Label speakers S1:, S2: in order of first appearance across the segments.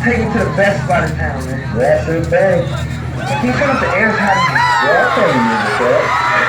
S1: Take me to the best spot in town, man.
S2: Yeah, sure thing.
S1: Can you turn up the air hot?
S2: Yeah, I'll tell you that.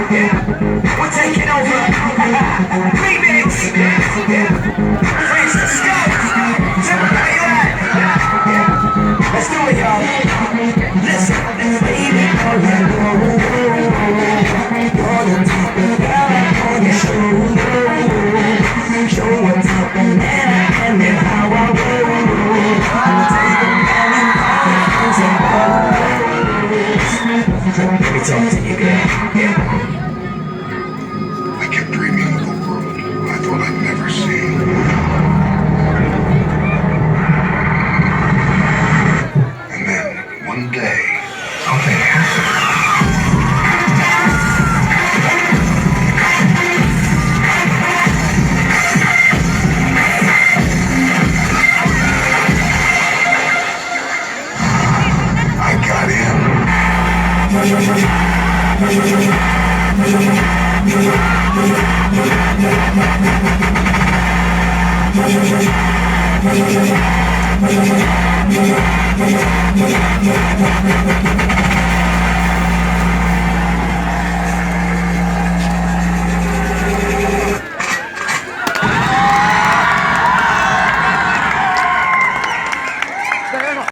S3: We're taking over. Remix. Freeze the scope. Tell me how you at. Let's do it, y'all. Listen, baby, on the top of on your shoulder. Show what's up and then how I roll. Let me talk to you, girl.
S4: I kept dreaming of a world I thought I'd never see. And then, one day, something happened. I got in.